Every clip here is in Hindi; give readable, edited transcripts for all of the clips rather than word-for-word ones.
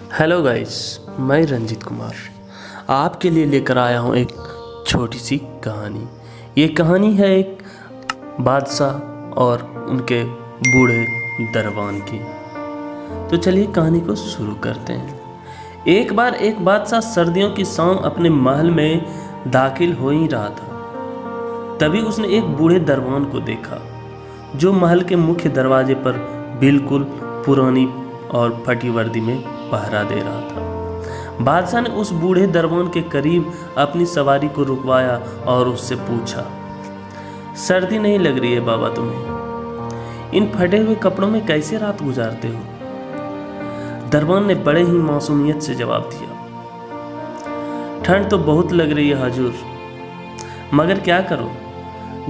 हेलो गाइस, मैं रंजीत कुमार आपके लिए लेकर आया हूँ एक छोटी सी कहानी। ये कहानी है एक बादशाह और उनके बूढ़े दरबान की। तो चलिए कहानी को शुरू करते हैं। एक बार एक बादशाह सर्दियों की शाम अपने महल में दाखिल हो ही रहा था। तभी उसने एक बूढ़े दरबान को देखा जो महल के मुख्य दरवाजे पर बिल्कुल पुरानी और फटी वर्दी में पहरा दे रहा था। बादशाह ने उस बूढ़े दरबान के करीब अपनी सवारी को रुकवाया और उससे पूछा, सर्दी नहीं लग रही है बाबा तुम्हें? इन फटे हुए कपड़ों में कैसे रात गुजारते हो? दरबान ने बड़े ही मासूमियत से जवाब दिया, ठंड तो बहुत लग रही है हजूर, मगर क्या करो,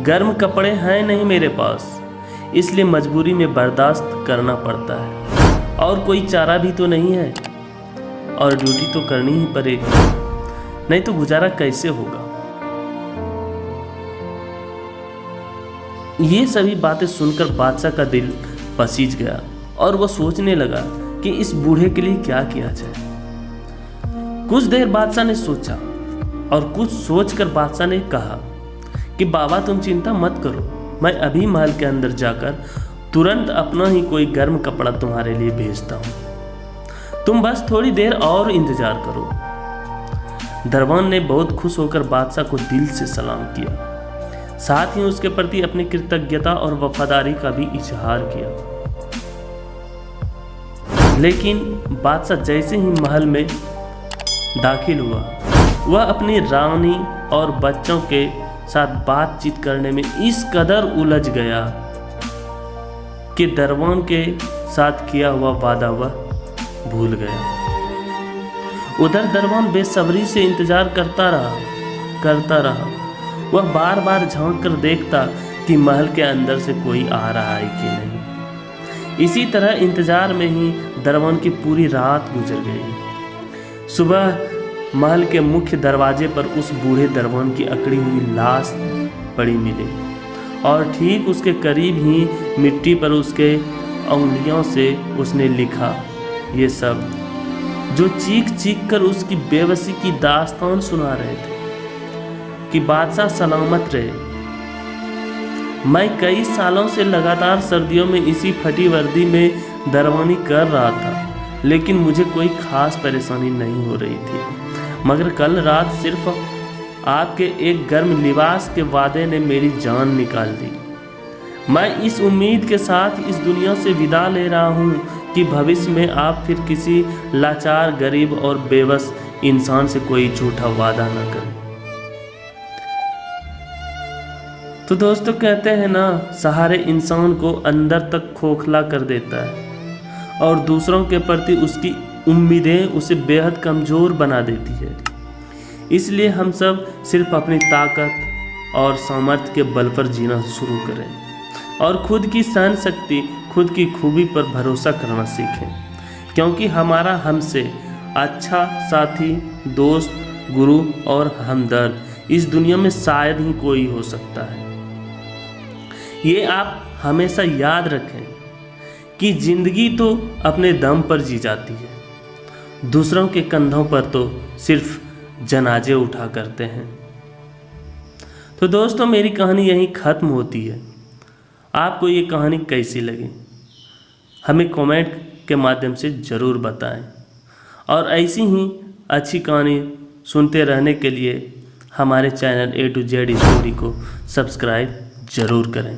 गर्म कपड़े हैं नहीं मेरे पास, इसलिए मजबूरी में बर्दाश्त करना पड़ता है। और कोई चारा भी तो नहीं है, और ड्यूटी तो करनी ही पड़ेगी, नहीं तो गुजारा कैसे होगा। ये सभी बातें सुनकर बादशाह का दिल पसीज गया और वह सोचने लगा कि इस बूढ़े के लिए क्या किया जाए। कुछ देर बादशाह ने सोचा और कुछ सोचकर बादशाह ने कहा कि बाबा तुम चिंता मत करो, मैं अभी महल के अंदर जाकर तुरंत अपना ही कोई गर्म कपड़ा तुम्हारे लिए भेजता हूं, तुम बस थोड़ी देर और इंतजार करो। दरबान ने बहुत खुश होकर बादशाह को दिल से सलाम किया, साथ ही उसके प्रति अपनी कृतज्ञता और वफादारी का भी इजहार किया। लेकिन बादशाह जैसे ही महल में दाखिल हुआ, वह अपनी रानी और बच्चों के साथ बातचीत करने में इस कदर उलझ गया कि दरबान के साथ किया हुआ वादा वह भूल गया। उधर दरबान बेसब्री से इंतजार करता रहा। वह बार बार झांक कर देखता कि महल के अंदर से कोई आ रहा है कि नहीं। इसी तरह इंतजार में ही दरबान की पूरी रात गुजर गई। सुबह महल के मुख्य दरवाजे पर उस बूढ़े दरबान की अकड़ी हुई लाश पड़ी मिली और ठीक उसके करीब ही मिट्टी पर उसके उंगलियों से उसने लिखा ये सब, जो चीख चीख कर उसकी बेबसी की दास्तान सुना रहे थे कि बादशाह सलामत रहे। मैं कई सालों से लगातार सर्दियों में इसी फटी वर्दी में दरबानी कर रहा था, लेकिन मुझे कोई खास परेशानी नहीं हो रही थी, मगर कल रात सिर्फ आपके एक गर्म लिबास के वादे ने मेरी जान निकाल दी। मैं इस उम्मीद के साथ इस दुनिया से विदा ले रहा हूँ कि भविष्य में आप फिर किसी लाचार, गरीब और बेबस इंसान से कोई झूठा वादा न करें। तो दोस्तों कहते हैं ना, सहारे इंसान को अंदर तक खोखला कर देता है और दूसरों के प्रति उसकी उम्मीदें उसे बेहद कमज़ोर बना देती है। इसलिए हम सब सिर्फ अपनी ताकत और सामर्थ्य के बल पर जीना शुरू करें और खुद की सहन शक्ति, खुद की खूबी पर भरोसा करना सीखें, क्योंकि हमारा हमसे अच्छा साथी, दोस्त, गुरु और हमदर्द इस दुनिया में शायद ही कोई हो सकता है। ये आप हमेशा याद रखें कि जिंदगी तो अपने दम पर जी जाती है, दूसरों के कंधों पर तो सिर्फ जनाजे उठा करते हैं। तो दोस्तों मेरी कहानी यहीं ख़त्म होती है। आपको ये कहानी कैसी लगी हमें कमेंट के माध्यम से ज़रूर बताएं, और ऐसी ही अच्छी कहानी सुनते रहने के लिए हमारे channel A to Z story को सब्सक्राइब ज़रूर करें।